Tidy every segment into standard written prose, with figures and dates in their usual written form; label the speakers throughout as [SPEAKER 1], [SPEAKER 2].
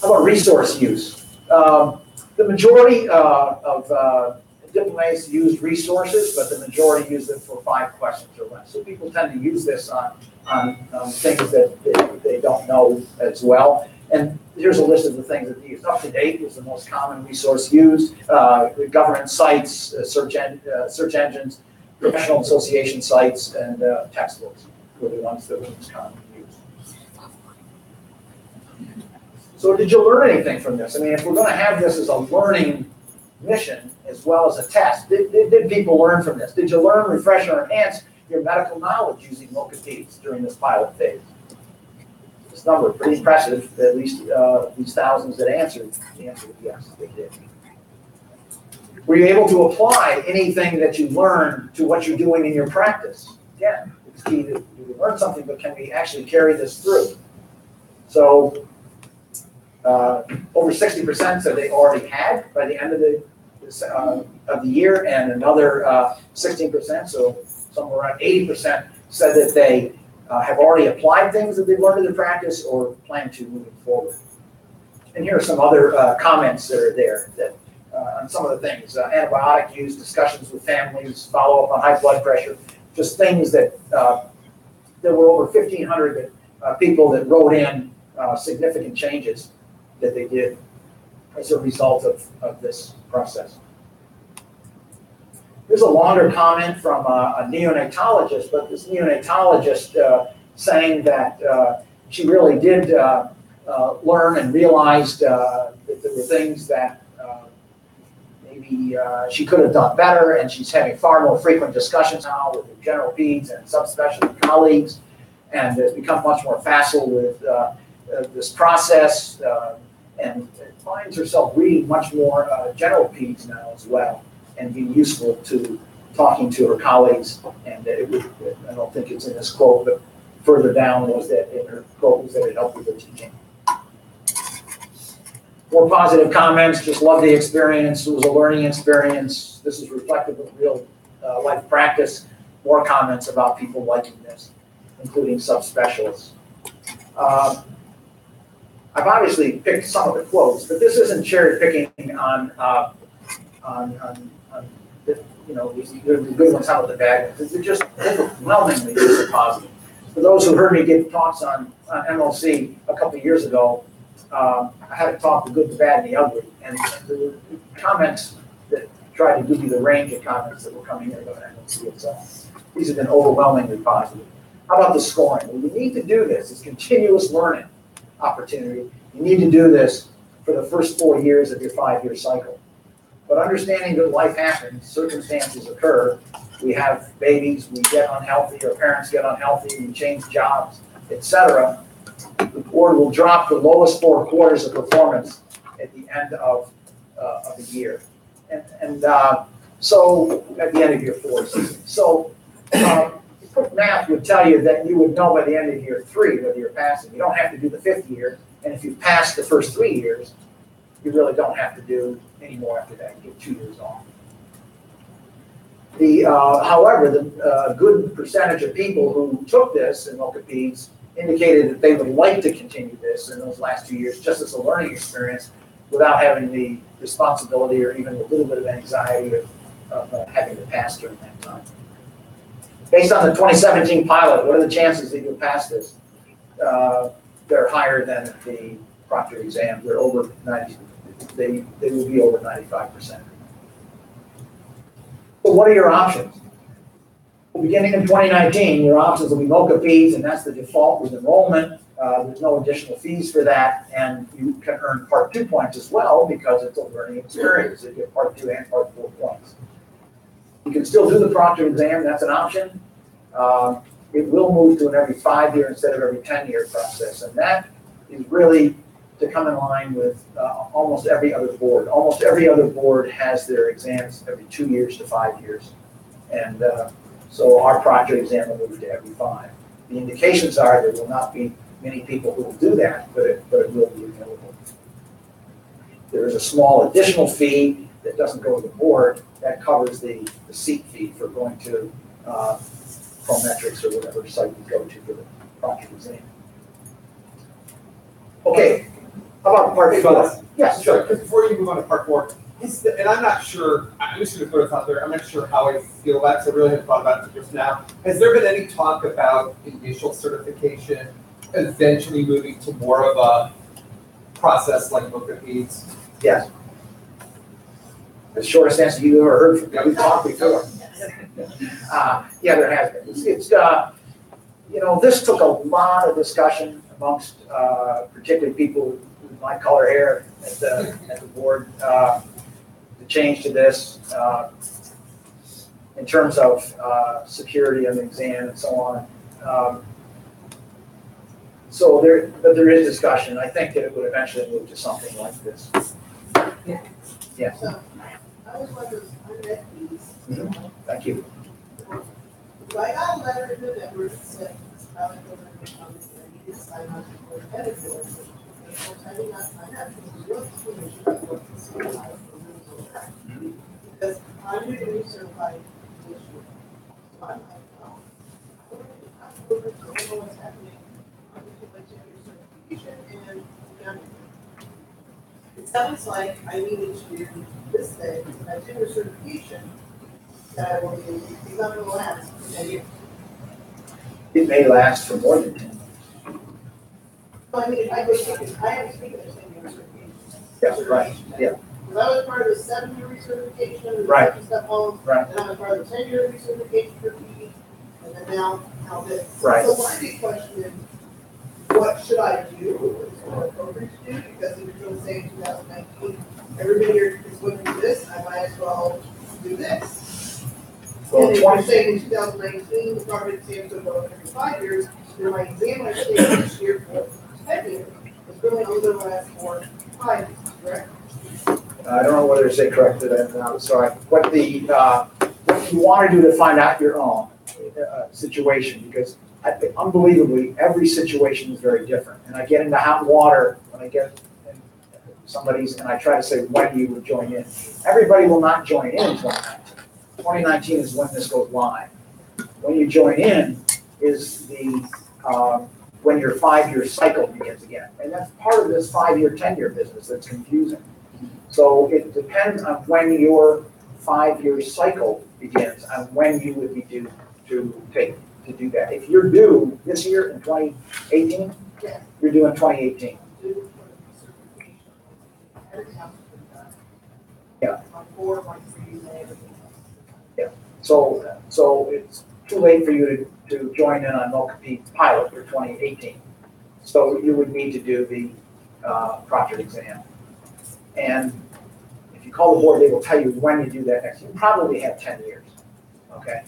[SPEAKER 1] How about resource use? The majority of diplomats use resources, but the majority use them for 5 questions or less. So people tend to use this on things that they don't know as well. And here's a list of the things that they use. Up to date was the most common resource used. Government sites, search engines, professional association sites, and textbooks were the ones that were most commonly used. So did you learn anything from this? I mean, if we're going to have this as a learning mission as well as a test, did people learn from this? Did you learn, refresh, or enhance your medical knowledge using MoCaPeds during this pilot phase? This number, pretty impressive, at least these thousands that answered. The answer was yes, they did. Were you able to apply anything that you learned to what you're doing in your practice? Again, it's key that you learn something, but can we actually carry this through? So over 60% said they already had by the end of the year, and another 16%, so somewhere around 80%, said that they have already applied things that they've learned in their practice or plan to moving forward. And here are some other comments that are there that on some of the things: antibiotic use, discussions with families, follow up on high blood pressure, just things that there were over 1,500 people that wrote in significant changes that they did as a result of this process. There's a longer comment from a neonatologist, but this neonatologist saying that she really did learn and realized that there were things that maybe she could have done better, and she's having far more frequent discussions now with her general peds and subspecialty colleagues, and has become much more facile with this process, and finds herself reading much more general peds now as well, and being useful to talking to her colleagues. And it would, I don't think it's in this quote, but further down was that in her quote was that it helped with the teaching. More positive comments: just love the experience. It was a learning experience. This is reflective of real life practice. More comments about people liking this, including subspecialists. I've obviously picked some of the quotes, but this isn't cherry picking on you know, the good ones out of the bad ones. They're just overwhelmingly just positive. For those who heard me give talks on MLC a couple of years ago, I had to talk the good, the bad, and the ugly, and the comments that tried to give you the range of comments that were coming in about MLC itself. These have been overwhelmingly positive. How about the scoring? Well, you need to do this. It's continuous learning opportunity. You need to do this for the first 4 years of your 5-year cycle. But understanding that life happens, circumstances occur, we have babies, we get unhealthy, our parents get unhealthy, we change jobs, etc. The board will drop the lowest 4 quarters of performance at the end of the year. And so at the end of year 4 season. So quick math would tell you that you would know by the end of year 3 whether you're passing. You don't have to do the 5th year, and if you passed the first 3 years, you really don't have to do any more after that. You get 2 years off. However, the good percentage of people who took this in MoCaPeds indicated that they would like to continue this in those last 2 years just as a learning experience without having the responsibility or even a little bit of anxiety of having to pass during that time. Based on the 2017 pilot, what are the chances that you'll pass this? They're higher than the proctor exam. They're over 90. They will be over 95%. So what are your options? Well, beginning in 2019, your options will be MoCaPeds, and that's the default with enrollment. There's no additional fees for that, and you can earn Part 2 points as well because it's a learning experience. You get Part 2 and Part 4 points. You can still do the proctor exam. That's an option. It will move to an every 5-year instead of every 10-year process, and that is really to come in line with almost every other board. Almost every other board has their exams every 2 years to 5 years, and so our proctor exam will move to every 5. The indications are there will not be many people who will do that, but it will be available. There is a small additional fee that doesn't go to the board that covers the seat fee for going to Prometrics or whatever site you go to for the proctor exam. Okay, How about part four? Yes,
[SPEAKER 2] Sure, because before you move on to part four, and I'm not sure, I'm just gonna throw this out there, I'm not sure how I feel about it, because I really haven't thought about it just now. Has there been any talk about initial certification eventually moving to more of a process like MOCA needs?
[SPEAKER 1] Yes. The shortest answer you ever heard from me. We've talked before. Yeah, there has been. It's you know, this took a lot of discussion amongst particularly people with my color hair at the board. The change to this in terms of security of the exam and so on. So there is discussion. I think that it would eventually move to something like this. Yeah.
[SPEAKER 3] So, I was wondering, on that piece.
[SPEAKER 1] Thank you.
[SPEAKER 3] So I got a letter in November that said, probably going to come and you can sign on for the editor. And of course, I did not sign up because the real commission I worked to certify for rules of track. Because I'm new to recertify commission. So I'm like, oh, I don't know what's happening. I'm going to let you certification and it sounds like I needed to do this thing, and I did a certification that I will do, it's not gonna last for 10 years.
[SPEAKER 1] It may last for more than 10 years.
[SPEAKER 3] So I mean, I was thinking, I have taken a 10-year certification.
[SPEAKER 1] Yeah, right, yeah.
[SPEAKER 3] Because I was part of the 7-year recertification, and
[SPEAKER 1] Right.
[SPEAKER 3] the stuff home,
[SPEAKER 1] Right.
[SPEAKER 3] and I was part of the 10-year recertification for PE, and then now this.
[SPEAKER 1] Right.
[SPEAKER 3] So my big question is, what should I do? What is appropriate to do? Because if you're going to say in 2019, everybody here is going to do this, I might as well do this.
[SPEAKER 1] Well,
[SPEAKER 3] And if
[SPEAKER 1] 20
[SPEAKER 3] you're saying in 2019, the property exams will go every 5 years, then my exam I take this year for 10 years, it's really only going to last for 5 years, correct?
[SPEAKER 1] I don't know whether to say correct or that, I'm sorry. What you want to do to find out your own situation, because unbelievably, every situation is very different. And I get into hot water when I get in somebody's, and I try to say when you would join in. Everybody will not join in 2019. 2019 is when this goes live. When you join in is when your 5-year cycle begins again. And that's part of this 5-year, 10-year business that's confusing. So it depends on when your 5-year cycle begins, on when you would be due to do that. If you're due this year in 2018,
[SPEAKER 3] Yes.
[SPEAKER 1] you're due in 2018.
[SPEAKER 3] Do certification. Everything else has been done.
[SPEAKER 1] Yeah.
[SPEAKER 3] My 4, my 3, and everything else.
[SPEAKER 1] So it's too late for you to join in on MOCA pilot for 2018. So you would need to do the Proctored exam. And if you call the board, they will tell you when you do that next. You probably have 10 years, okay?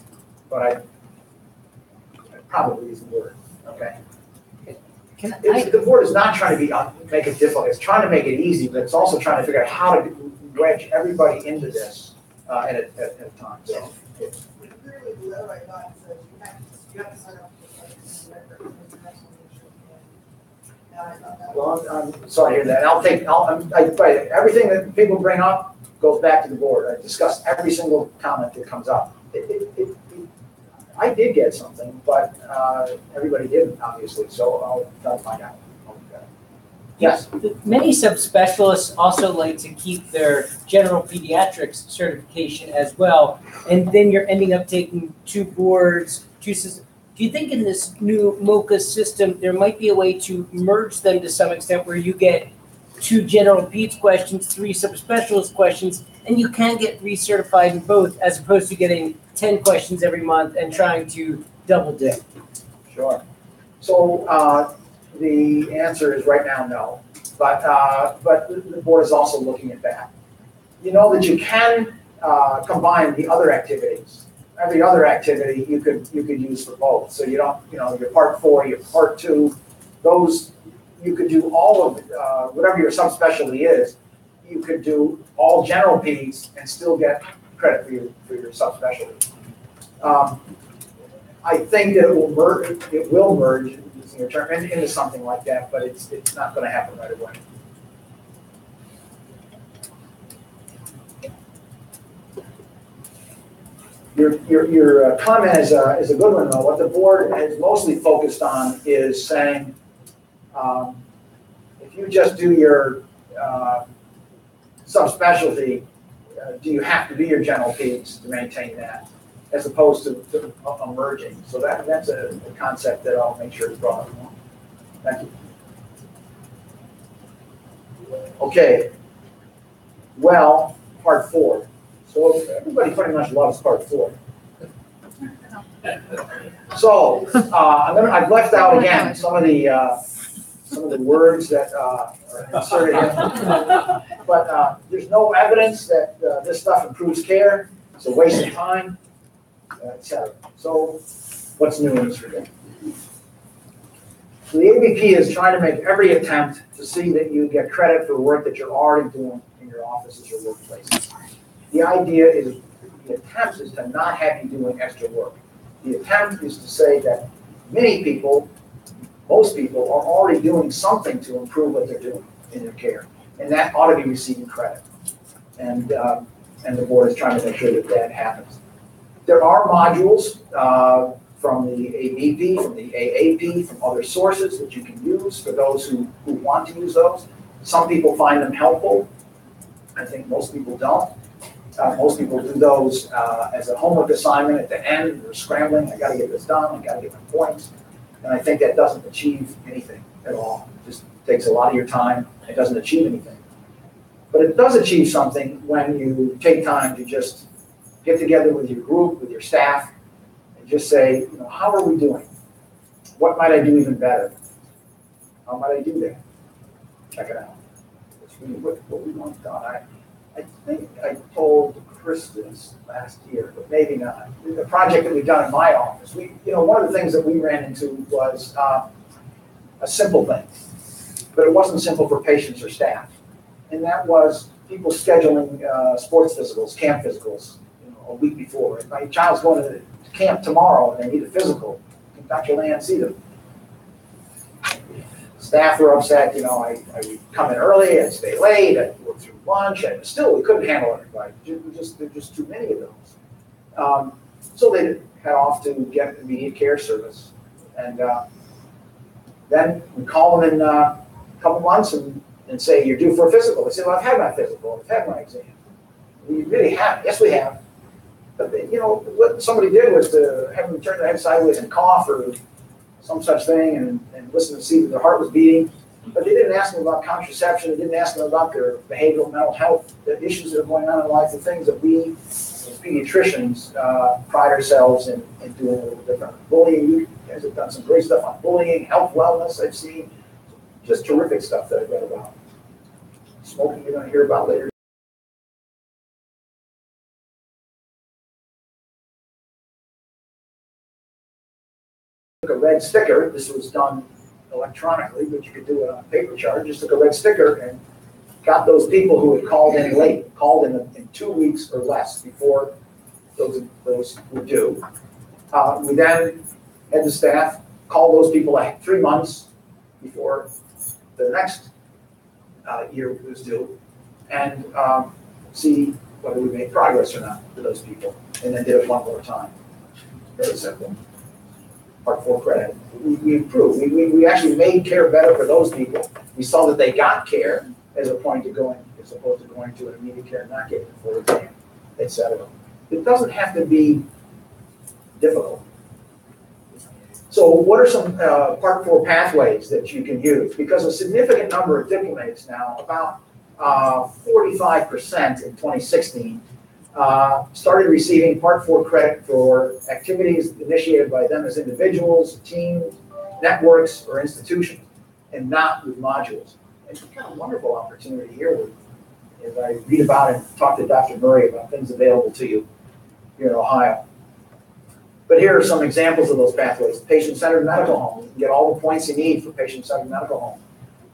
[SPEAKER 1] But probably is the word, okay? The board is not trying to make it difficult. It's trying to make it easy, but it's also trying to figure out how to wedge everybody into this at a time. So.
[SPEAKER 3] Yes, it's clearly the letter I got says you have to sign up for the record. Now I thought that was.
[SPEAKER 1] Well, I'm sorry to hear that. Everything that people bring up goes back to the board. I discussed every single comment that comes up. I did get something, but everybody didn't, obviously, so I'll try to find out. Yes?
[SPEAKER 4] Many subspecialists also like to keep their general pediatrics certification as well, and then you're ending up taking 2 boards, 2 systems. Do you think in this new MOCA system, there might be a way to merge them to some extent where you get 2 general peds questions, 3 subspecialist questions, and you can get recertified in both as opposed to getting 10 questions every month and trying to double dip?
[SPEAKER 1] Sure. So the answer is right now no, but the board is also looking at that. You know that you can combine the other activities. Every other activity you could use for both. So you don't, your part 4, your part 2, those you could do all of whatever your subspecialty is. You could do all general peds and still get credit for your subspecialty. I think that it will merge into something like that, but it's not going to happen right away. Your comment is a good one, though. What the board has mostly focused on is saying, if if you just do your subspecialty, do you have to do your general peds to maintain that, as opposed to emerging? So that's a concept that I'll make sure is brought up. Thank you. Okay. Well, part 4. So everybody pretty much loves part 4. So I've left out again some of the words that are inserted in. But there's no evidence that this stuff improves care. It's a waste of time, etc. So what's new in this regard? So the ABP is trying to make every attempt to see that you get credit for the work that you're already doing in your offices or workplaces. The idea is, the attempt is to not have you doing extra work. The attempt is to say that many people, most people, are already doing something to improve what they're doing in their care, and that ought to be receiving credit. And the board is trying to make sure that that happens. There are modules from the ABP, from the AAP, from other sources that you can use for those who want to use those. Some people find them helpful. I think most people don't. Most people do those as a homework assignment at the end. They're scrambling. I got to get this done. I got to get my points. And I think that doesn't achieve anything at all. It just takes a lot of your time. It doesn't achieve anything. But it does achieve something when you take time to just get together with your group, with your staff, and just say, how are we doing? What might I do even better? How might I do that? Check it out. Let's read what we want done. I think I told Chris this last year, but maybe not. The project that we've done in my office, one of the things that we ran into was a simple thing, but it wasn't simple for patients or staff, and that was people scheduling sports physicals, camp physicals, a week before. If my child's going to camp tomorrow and they need a physical, can Dr. Land see them? Staff were upset, I would come in early, I'd stay late, I'd work through lunch, and still we couldn't handle everybody. There's just too many of those. So they head off to get immediate care service. And then we call them in a couple months and say, you're due for a physical. They say, well, I've had my physical, I've had my exam. We really haven't. Yes, we have. But what somebody did was to have them turn their head sideways and cough or some such thing, and listen to see that their heart was beating. But they didn't ask them about contraception. They didn't ask them about their behavioral mental health, the issues that are going on in life, the things that we, as pediatricians, pride ourselves in doing a little different. Bullying, you guys have done some great stuff on bullying, health, wellness, I've seen. Just terrific stuff that I've read about. Smoking, you're going to hear about later. Took a red sticker. This was done electronically, but you could do it on a paper chart. Just took a red sticker and got those people who had called in late, called in 2 weeks or less before those were due. We then had the staff call those people 3 months before the next year was due, and see whether we made progress or not for those people, and then did it one more time. Very simple. Part 4 credit. We improved. We actually made care better for those people. We saw that they got care as opposed to going to an immediate care and not getting it for exam, etc. It doesn't have to be difficult. So what are some Part 4 pathways that you can use? Because a significant number of diplomates now, about 45% in 2016, started receiving Part 4 credit for activities initiated by them as individuals, teams, networks, or institutions, and not with modules. It's a kind of wonderful opportunity here as I read about and talk to Dr. Murray about things available to you here in Ohio. But here are some examples of those pathways. Patient-centered medical home. You can get all the points you need for patient-centered medical home.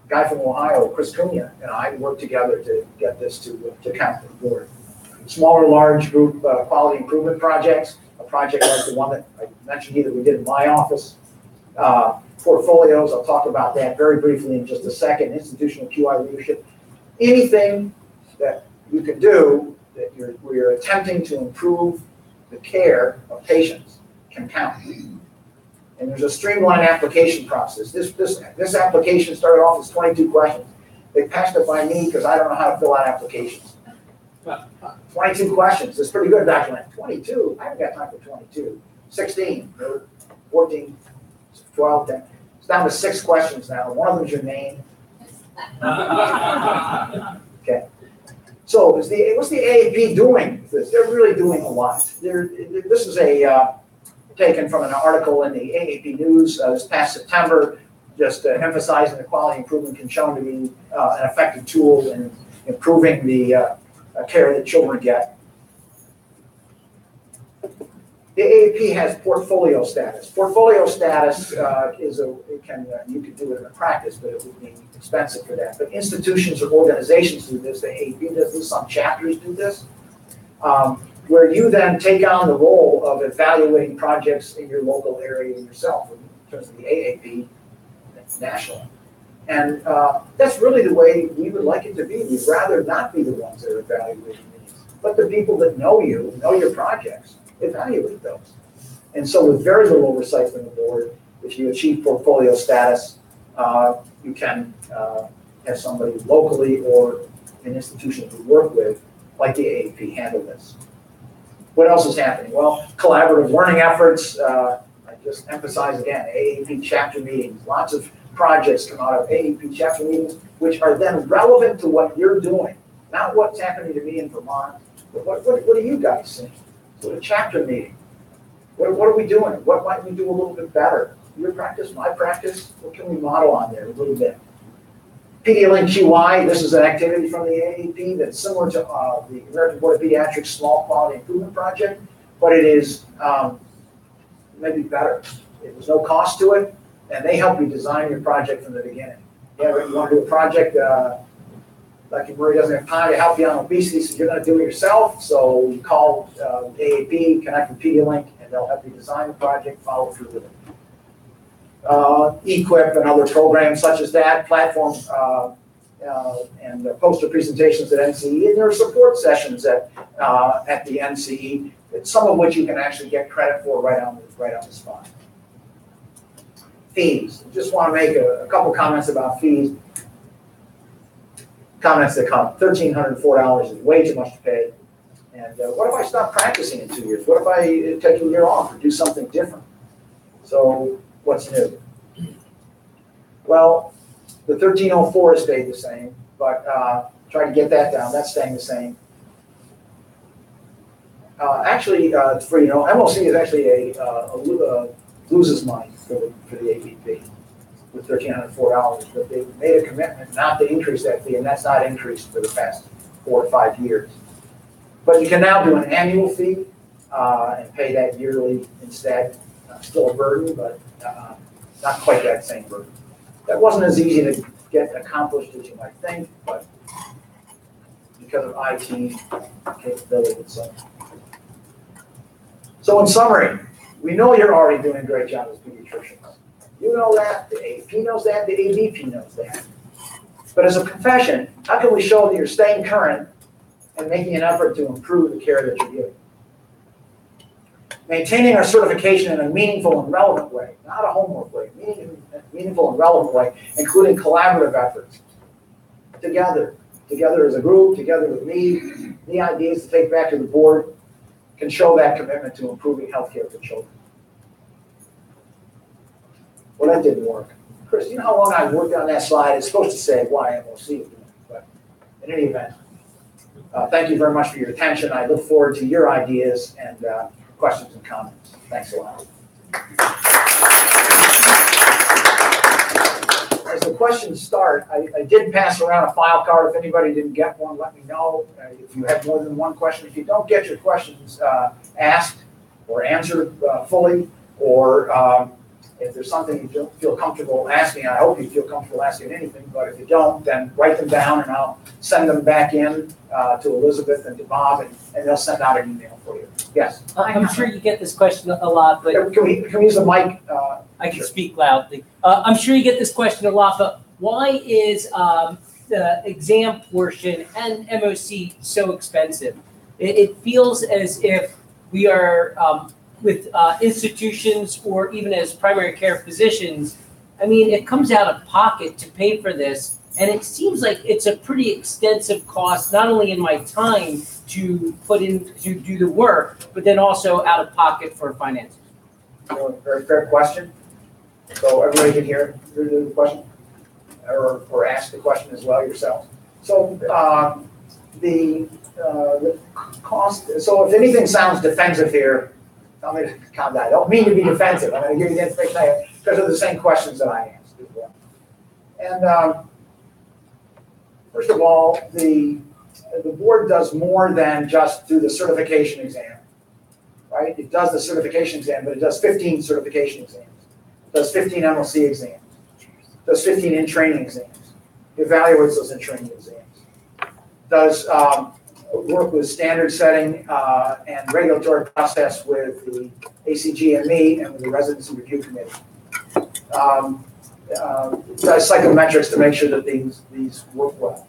[SPEAKER 1] A guy from Ohio, Chris Cunha, and I worked together to get this to count for the board. Smaller, large group quality improvement projects, a project like the one that I mentioned here that we did in my office. Portfolios, I'll talk about that very briefly in just a second. Institutional QI leadership. Anything that you can do that where you're attempting to improve the care of patients can count. And there's a streamlined application process. This application started off as 22 questions. They passed it by me because I don't know how to fill out applications. 22 questions. It's pretty good, Dr. Lynn. 22? I haven't got time for 22. 16, 14, 12, 10. It's down to 6 questions now. One of them is your name. Okay. So what's the AAP doing with this? They're really doing a lot. This is taken from an article in the AAP News this past September, just emphasizing that quality improvement can shown to be an effective tool in improving the care that children get. The AAP has portfolio status. Portfolio status you can do it in a practice, but it would be expensive for that. But institutions or organizations do this. The AAP does this. Some chapters do this, where you then take on the role of evaluating projects in your local area yourself, in terms of the AAP national. And that's really the way we would like it to be. We'd rather not be the ones that are evaluating these, but the people that know you, know your projects, evaluate those. And so with very little oversight from the board, if you achieve portfolio status, you can have somebody locally or an institution you work with, like the AAP, handle this. What else is happening? Well, collaborative learning efforts. I just emphasize again, AAP chapter meetings. Lots of projects come out of AAP chapter meetings, which are then relevant to what you're doing. Not what's happening to me in Vermont, but what are you guys seeing? So a chapter meeting. What are we doing? What might we do a little bit better? Your practice, my practice, what can we model on there a little bit? PediaLink QI, this is an activity from the AAP that's similar to the American Board of Pediatrics Small Quality Improvement Project, but it is maybe better. There's no cost to it, and they help you design your project from the beginning. Yeah, you want to do a project, Dr. Murray doesn't have time to help you on obesity, so you're going to do it yourself, so you call AAP, connect with PediaLink, and they'll help you design the project, follow through with it. EQIP and other programs such as that, platforms and poster presentations at NCE, and there are support sessions at the NCE, some of which you can actually get credit for right on the spot. Fees. I just want to make a couple comments about fees. Comments that come. $1,304 is way too much to pay. And what if I stop practicing in 2 years? What if I take a year off or do something different? So what's new? Well, the 1304 has stayed the same, but try to get that down. That's staying the same. Actually, for MOC is actually loses money for the APP with $1,304, but they made a commitment not to increase that fee, and that's not increased for the past 4 or 5 years. But you can now do an annual fee and pay that yearly instead. Still a burden, but not quite that same burden. That wasn't as easy to get accomplished as you might think, but because of IT capability. So in summary, we know you're already doing a great job as pediatricians. You know that, the AAP knows that, the ABP knows that. But as a profession, how can we show that you're staying current and making an effort to improve the care that you're giving? Maintaining our certification in a meaningful and relevant way, not a homework way, meaningful and relevant way, including collaborative efforts. Together as a group, together with me, the ideas to take back to the board can show that commitment to improving healthcare for children. Well, that didn't work. Chris, you know how long I worked on that slide? It's supposed to say why MOC is doing it, but in any event, thank you very much for your attention. I look forward to your ideas and questions and comments. Thanks a lot. As the questions start, I did pass around a file card. If anybody didn't get one, let me know. If you have more than one question, if you don't get your questions asked or answered fully, or if there's something you don't feel comfortable asking, I hope you feel comfortable asking anything, but if you don't, then write them down and I'll send them back in to Elizabeth and to Bob, and they'll send out an email for you. Yes?
[SPEAKER 4] I'm sure you get this question a lot, but
[SPEAKER 1] Can we use the mic?
[SPEAKER 4] I can speak loudly. I'm sure you get this question a lot, but why is the exam portion and MOC so expensive? It feels as if we are with institutions or even as primary care physicians, I mean, it comes out of pocket to pay for this, and it seems like it's a pretty extensive cost, not only in my time to put in to do the work, but then also out of pocket for finances.
[SPEAKER 1] So, very fair question. So everybody can hear the question, or ask the question as well yourself. So the cost. So if anything sounds defensive here, tell me to calm down. I don't mean to be defensive. I'm going to give you the information I have because of the same questions that I asked as well. And first of all, the board does more than just do the certification exam, right? It does the certification exam, but it does 15 certification exams. It does 15 MLC exams. It does 15 in-training exams. It evaluates those in-training exams. Does work with standard setting and regulatory process with the ACGME and with the Residency Review Committee. Does psychometrics to make sure that these work well.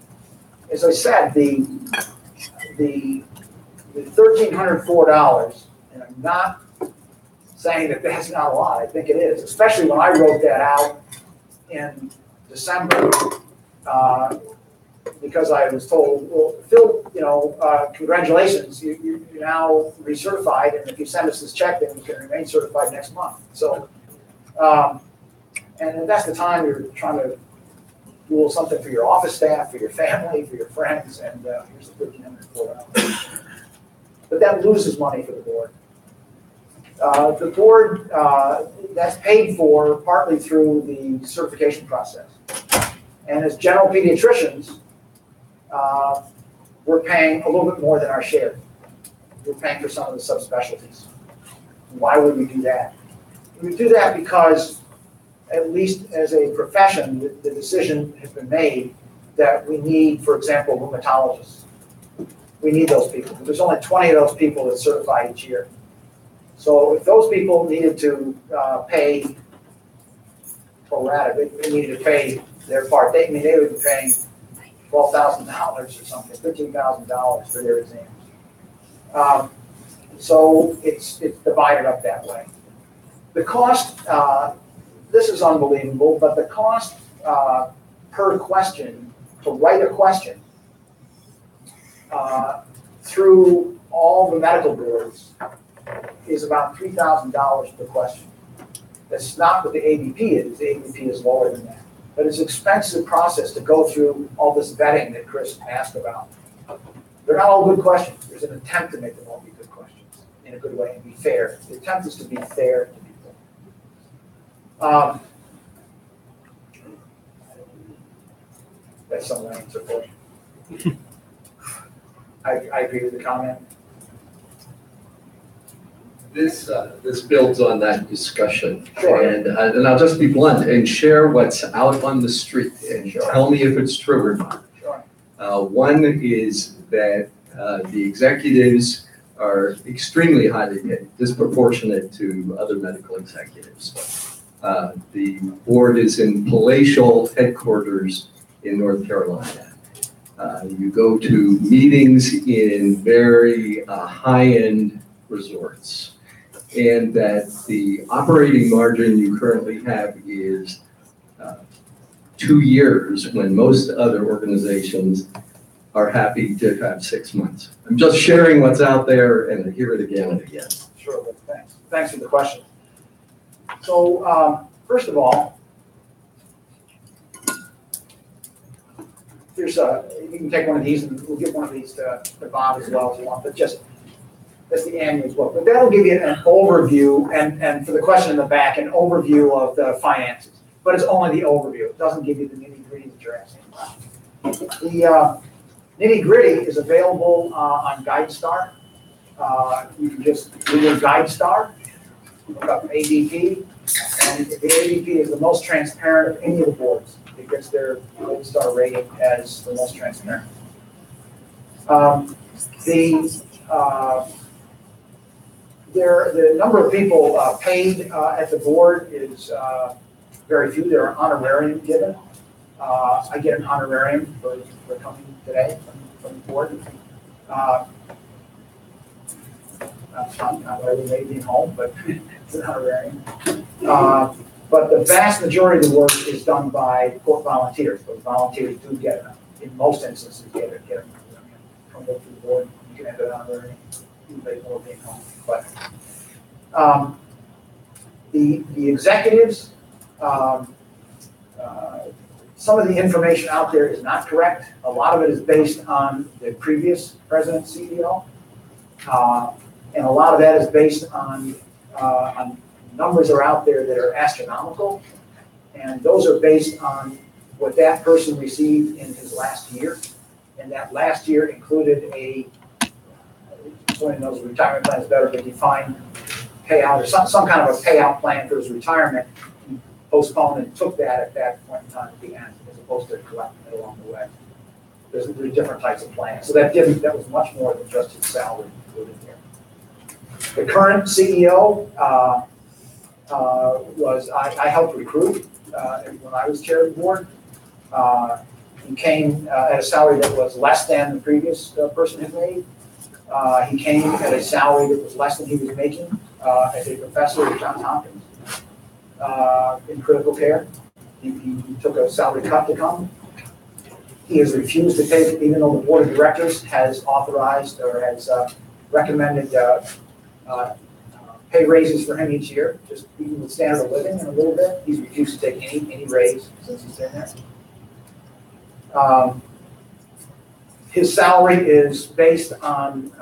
[SPEAKER 1] As I said, the $1,304, and I'm not saying that that's not a lot. I think it is, especially when I wrote that out in December, because I was told, well, Phil, congratulations, you're now recertified, and if you send us this check, then you can remain certified next month. So, and that's the time you're trying to rule something for your office staff, for your family, for your friends, and here's the $1,304. But that loses money for the board. The board, that's paid for partly through the certification process. And as general pediatricians, we're paying a little bit more than our share. We're paying for some of the subspecialties. Why would we do that? We do that because, at least as a profession, the decision has been made that we need, for example, rheumatologists. We need those people. There's only 20 of those people that certify each year. So if those people needed to pay pro rata, they needed to pay their part. They would be paying $12,000 or something, $15,000 for their exams. So it's divided up that way. The cost, this is unbelievable, but the cost per question, to write a question through all the medical boards is about $3,000 per question. That's not what the ABP is. The ABP is lower than that. But it's an expensive process to go through all this vetting that Chris asked about. They're not all good questions. There's an attempt to make them all be good questions in a good way and be fair. The attempt is to be fair to people. That's some answer for you. I agree with the comment.
[SPEAKER 5] This builds on that discussion.
[SPEAKER 1] Sure.
[SPEAKER 5] And I'll just be blunt and share what's out on the street and tell me if it's true or not.
[SPEAKER 1] Sure.
[SPEAKER 5] One is that the executives are extremely highly paid, disproportionate to other medical executives. The board is in palatial headquarters in North Carolina. You go to meetings in very high-end resorts, and that the operating margin you currently have is 2 years when most other organizations are happy to have 6 months. I'm just sharing what's out there, and I hear it again and again.
[SPEAKER 1] Sure, well, thanks. Thanks for the question. So, first of all, here's you can take one of these, and we'll give one of these to Bob as well if you want, but just that's the annual book. But that'll give you an overview, and for the question in the back, an overview of the finances. But it's only the overview. It doesn't give you the nitty-gritty that you're asking about. The nitty-gritty is available on GuideStar. You can just Google GuideStar, look up ADP, and the ADP is the most transparent of any of the boards. It gets their GuideStar rating as the most transparent. The number of people paid at the board is very few. There are honorarium given. I get an honorarium for coming today from the board. not really maybe home, but it's an honorarium. But the vast majority of the work is done by court volunteers, but volunteers do get, in most instances, get come up to the board, you can have it honorarium, you make more being home. But the executives, some of the information out there is not correct. A lot of it is based on the previous president, CEO. And a lot of that is based on numbers are out there that are astronomical. And those are based on what that person received in his last year. And that last year included someone knows retirement plan is better, but defined payout or some kind of a payout plan for his retirement. He postponed and took that at that point in time at the end, as opposed to collecting it along the way. There's different types of plans. So that was much more than just his salary included there. The current CEO I helped recruit when I was chair of the board. He came at a salary that was less than the previous person had made. He came at a salary that was less than he was making as a professor at Johns Hopkins in critical care. He took a salary cut to come. He has refused to take, even though the board of directors has authorized or has recommended pay raises for him each year, just even with standard of living and a little bit. He's refused to take any raise since he's been there. His salary is based on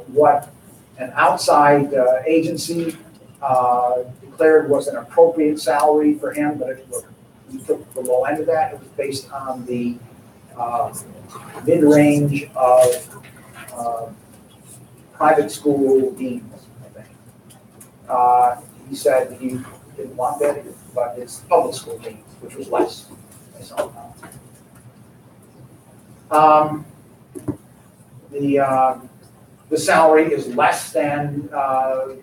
[SPEAKER 1] what an outside agency declared was an appropriate salary for him, but he took the low end of that. It was based on the mid-range of private school deans, I think. He said he didn't want that, but it's public school deans, which was less. The salary is less than the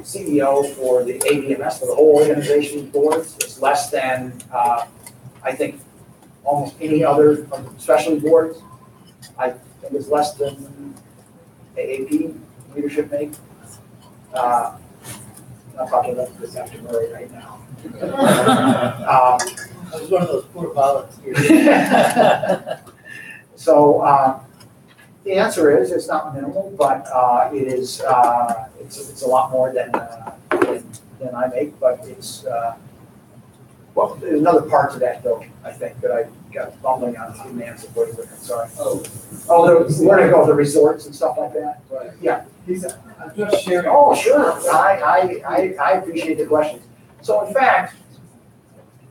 [SPEAKER 1] CEO for the ABMS, for the whole organization boards. It's less than, I think, almost any other specialty boards. I think it's less than AAP leadership make. I'm not talking about this after Murray right now.
[SPEAKER 4] I was one of those poor volunteers.
[SPEAKER 1] So the answer is it's not minimal, but it is it's a lot more than I make. But it's well, there's another part to that though. I think that I got bumbling on the answer for you. I'm sorry. Where to go? The resorts and stuff like that.
[SPEAKER 2] Right.
[SPEAKER 1] Yeah.
[SPEAKER 2] I'm just sharing.
[SPEAKER 1] Oh, sure. I appreciate the questions. So in fact,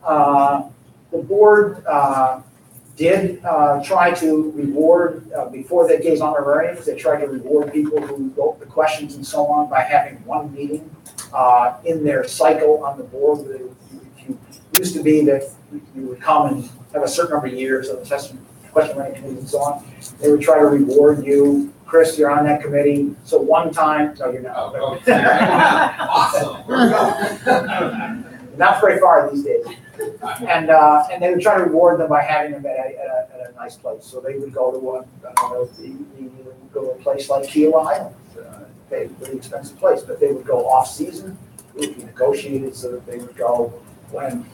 [SPEAKER 1] the board did try to reward, before they gave honorariums, they tried to reward people who wrote the questions and so on by having one meeting in their cycle on the board. It used to be that you would come and have a certain number of years of question writing committees and so on. They would try to reward you. Chris, you're on that committee. So one time, no, you're not.
[SPEAKER 2] Awesome.
[SPEAKER 1] Not very far these days. And they would try to reward them by having them at a nice place. So they would go to go to a place like Kiawah Island, a really expensive place, but they would go off season. It would be negotiated so that they would go when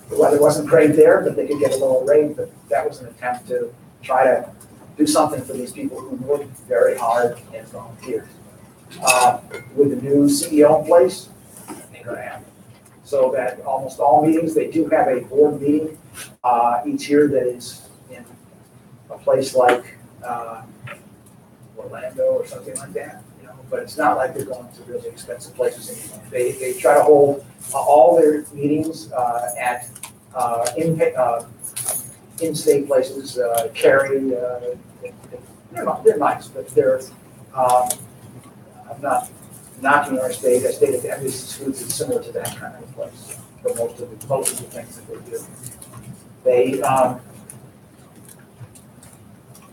[SPEAKER 1] the weather wasn't great there, but they could get a little rain. But that was an attempt to try to do something for these people who worked very hard and volunteered. With the new CEO in place, ain't gonna happen. So that almost all meetings, they do have a board meeting each year that is in a place like Orlando or something like that, you know. But it's not like they're going to really expensive places anymore. They try to hold all their meetings at in-state places. Cary, they're nice, but they're I'm not knocking our state. I stayed at the Embassy Suites. It's similar to that kind of place for most of the things that they do. They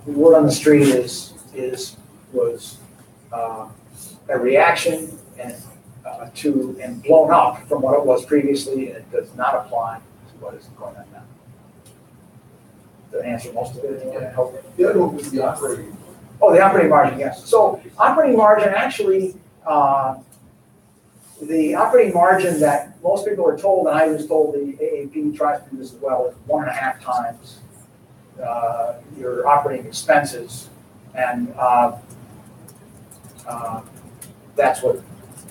[SPEAKER 1] the word on the street was a reaction and and blown up from what it was previously, and it does not apply to what is going on now. Did I answer most of it? I hope.
[SPEAKER 2] The other one was the operating.
[SPEAKER 1] Oh, the operating margin, yes. So operating margin, actually, the operating margin that most people are told, and I was told the AAP tries to do this as well, is 1.5 times your operating expenses. And that's what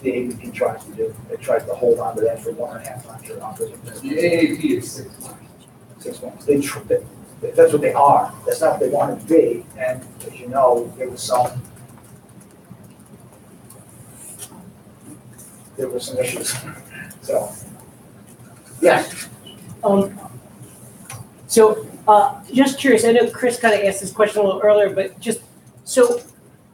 [SPEAKER 1] the AAP tries to do. It tries to hold on to that for 1.5 times your operating expenses.
[SPEAKER 2] The AAP is 6 months.
[SPEAKER 1] 6 months. That's what they are. That's not what they want to be. And as you know, there was some issues. So, yes.
[SPEAKER 4] Just curious, I know Chris kind of asked this question a little earlier, but so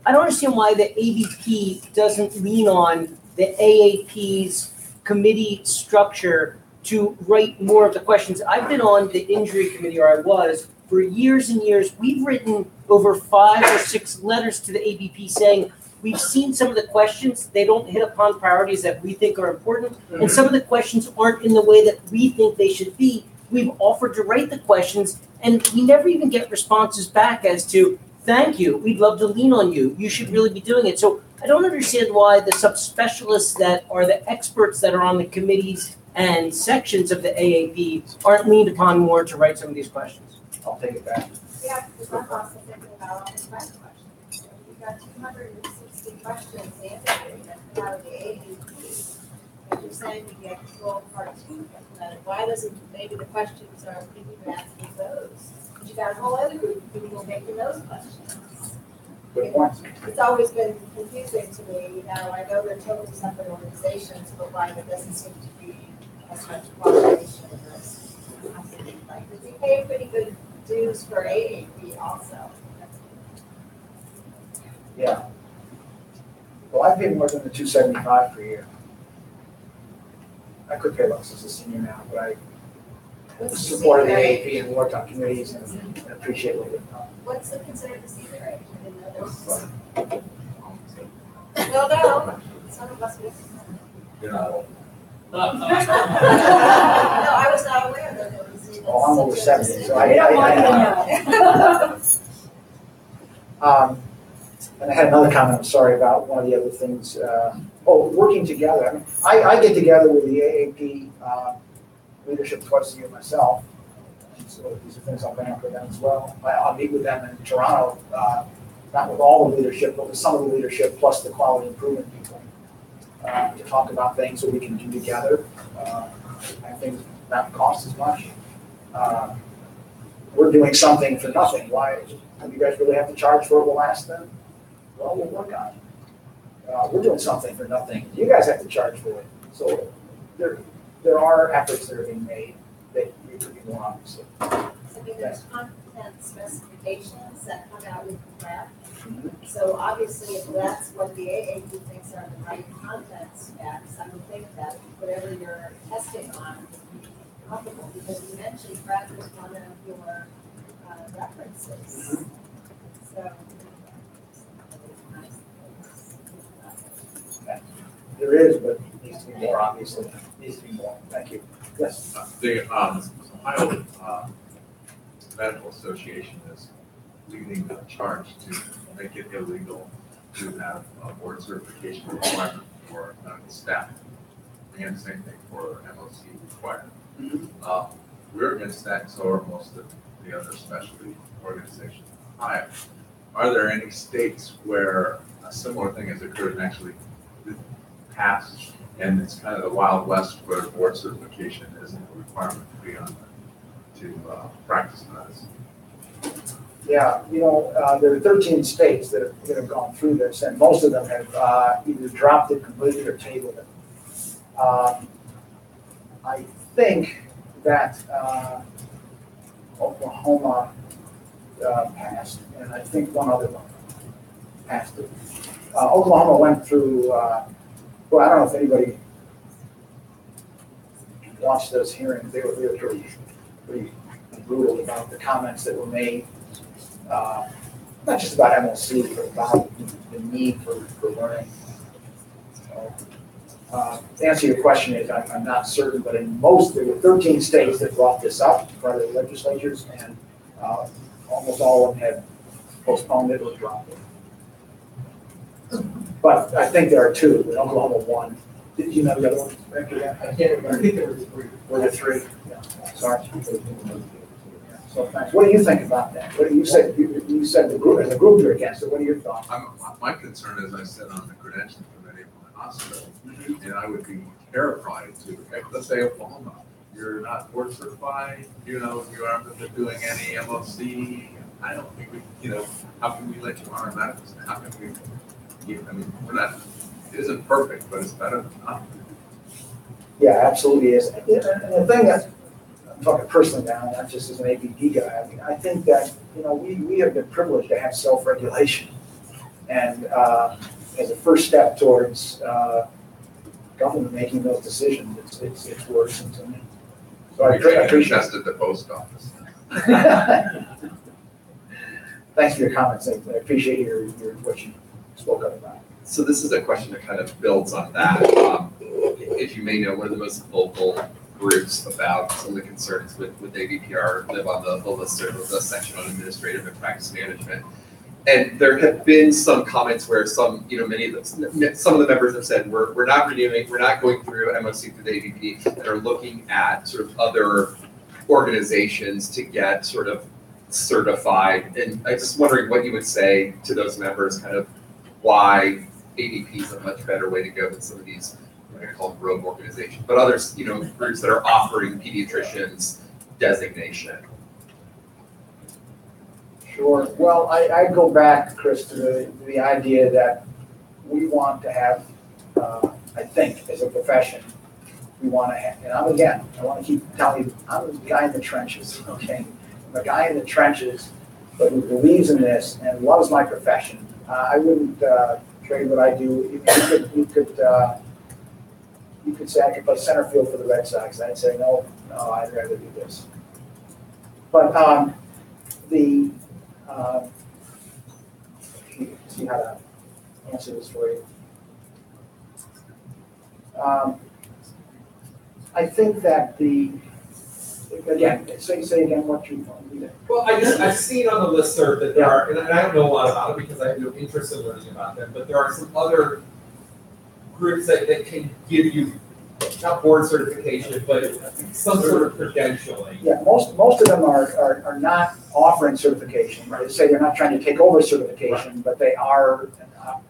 [SPEAKER 4] I don't understand why the AVP doesn't lean on the AAP's committee structure to write more of the questions. I've been on the injury committee, or I was, for years and years. We've written over 5 or 6 letters to the AVP saying, we've seen some of the questions, they don't hit upon priorities that we think are important, and some of the questions aren't in the way that we think they should be. We've offered to write the questions, and we never even get responses back as to, thank you, we'd love to lean on you, you should really be doing it. So I don't understand why the subspecialists that are the experts that are on the committees and sections of the AAP aren't leaned upon more to write some of these questions.
[SPEAKER 1] I'll take it back.
[SPEAKER 6] Yeah, because I'm also thinking about all the questions. We've got 260 questions answered out of the AAP. If you're saying we get full part 2, why doesn't maybe the questions are people asking those? But you got a whole other group of people making those questions.
[SPEAKER 1] Good point.
[SPEAKER 6] It's always been confusing to me, you know, I know they're totally separate organizations, but why there doesn't seem to be as much cooperation in this. Like, we pay pretty good dues for AAP also.
[SPEAKER 1] Yeah. Well, I paid more than the $275 per year. I could pay less as a senior now, but I supported the AAP and worked on committees and appreciate what they've done.
[SPEAKER 6] What's the considered the senior age? I didn't know there was. Well, no, some of us will.
[SPEAKER 5] Yeah.
[SPEAKER 6] No, I was not aware that there was.
[SPEAKER 1] Oh, I'm over 70, so
[SPEAKER 6] We don't want you to know.
[SPEAKER 1] And I had another comment, I'm sorry, about one of the other things. Working together. I mean, I get together with the AAP leadership twice a year myself. And so these are things I'll bring up with them as well. I'll meet with them in Toronto, not with all the leadership, but with some of the leadership plus the quality improvement people to talk about things that we can do together. I think that costs as much. We're doing something for nothing. Why? Do you guys really have to charge for it? We'll ask them. Well, we'll work on it. We're doing something for nothing. You guys have to charge for it. So there are efforts that are being made that we could be more obviously.
[SPEAKER 6] So there's content specifications that come out with the draft. So obviously, if that's what the AAP thinks are the right content specs, I would think that whatever you're testing on would be comparable, because you mentioned Brett was one of your references. So.
[SPEAKER 1] There is, but it needs to be more, obviously. It needs to be more. Thank you. Yes.
[SPEAKER 7] The Ohio Medical Association is leading the charge to make it illegal to have a board certification requirement for medical staff. And same thing for MOC requirement. We're against that, so are most of the other specialty organizations in Ohio. Are there any states where a similar thing has occurred and actually passed, and it's kind of the Wild West where board certification isn't a requirement to be on to practice medicine?
[SPEAKER 1] Yeah, there are 13 states that have gone through this, and most of them have either dropped it completely or tabled it. I think that Oklahoma passed, and I think one other one passed it. Oklahoma went through, well, I don't know if anybody watched those hearings. They were pretty brutal about the comments that were made, not just about MLC, but about the need for learning. So, to answer your question, I'm not certain, but in there were 13 states that brought this up in front of the legislatures, and almost all of them had postponed it or dropped it. But I think there are two, in Oklahoma one. Did you know the other one? Becky, yeah?
[SPEAKER 2] I can't remember, I think there was three.
[SPEAKER 1] Were there three? Yeah, sorry. So thanks. What do you think about that? What do you say? You said the group, as a group you're against it. What are your thoughts?
[SPEAKER 7] My concern is I sit on the credentialing committee of my hospital, and I would be terrified to, let's say Oklahoma, you're not board certified, you know, you aren't doing any MOC. I don't think we, how can we let you on our medical? How can we, I mean, we're not, it isn't perfect, but it's better than nothing.
[SPEAKER 1] Yeah, absolutely is. And the thing that, I'm talking personally now, not just as an ABP guy, I mean, I think that, we have been privileged to have self-regulation. And as a first step towards government making those decisions, it's worrisome to me. So I appreciate
[SPEAKER 7] Just at the post office.
[SPEAKER 1] Thanks for your comments. I appreciate your what you spoke up about.
[SPEAKER 8] So this is a question that kind of builds on that. As you may know, one of the most vocal groups about some of the concerns with ABPR live on the listserv of the section on administrative and practice management. And there have been some comments where some of the members have said, we're not renewing, we're not going through MOC through the ABP, and are looking at sort of other organizations to get sort of certified. And I'm just wondering what you would say to those members, kind of why ABP is a much better way to go than some of these, I'm going to call them rogue organizations, but others, groups that are offering pediatricians designation.
[SPEAKER 1] Sure. Well, I go back, Chris, to the idea that we want to have, I think, as a profession, we want to have, and I want to keep telling you, I'm a guy in the trenches, okay? I'm a guy in the trenches, but who believes in this and loves my profession. I wouldn't trade what I do. You could say I could play center field for the Red Sox. I'd say, no, I'd rather do this. But see how to answer this for you. I think that say again what you want to do.
[SPEAKER 2] Well, I've seen on the listserv that there are, and I don't know a lot about it because I have no interest in learning about them, but there are some other groups that can give you not board certification, but some sort of credentialing.
[SPEAKER 1] Yeah, most of them are not offering certification, right? They say they're not trying to take over certification, but they are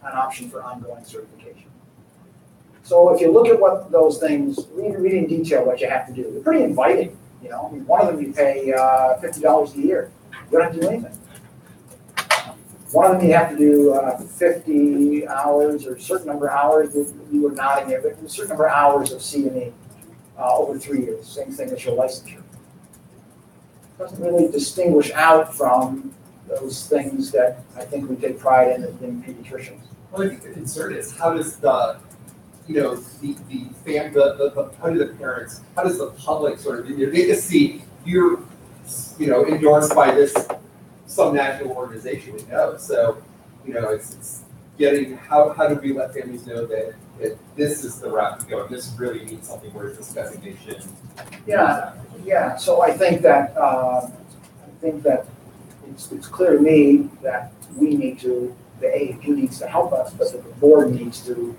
[SPEAKER 1] an option for ongoing certification. So if you look at what those things, read in detail what you have to do. They're pretty inviting, I mean, one of them you pay $50 a year. You don't have to do anything. One of them you have to do 50 hours or a certain number of hours. You were nodding there, but a certain number of hours of CME over 3 years. Same thing as your licensure. Doesn't really distinguish out from those things that I think we take pride in pediatricians.
[SPEAKER 2] Well, I think the concern is how does how do the parents, how does the public sort of, they get to see you're, endorsed by some national organization we know. So, it's getting, how do we let families know that this is the route to go, and this really means something where this designation.
[SPEAKER 1] Yeah. So I think that it's clear to me that we need to, the AAP needs to help us, but that the board needs to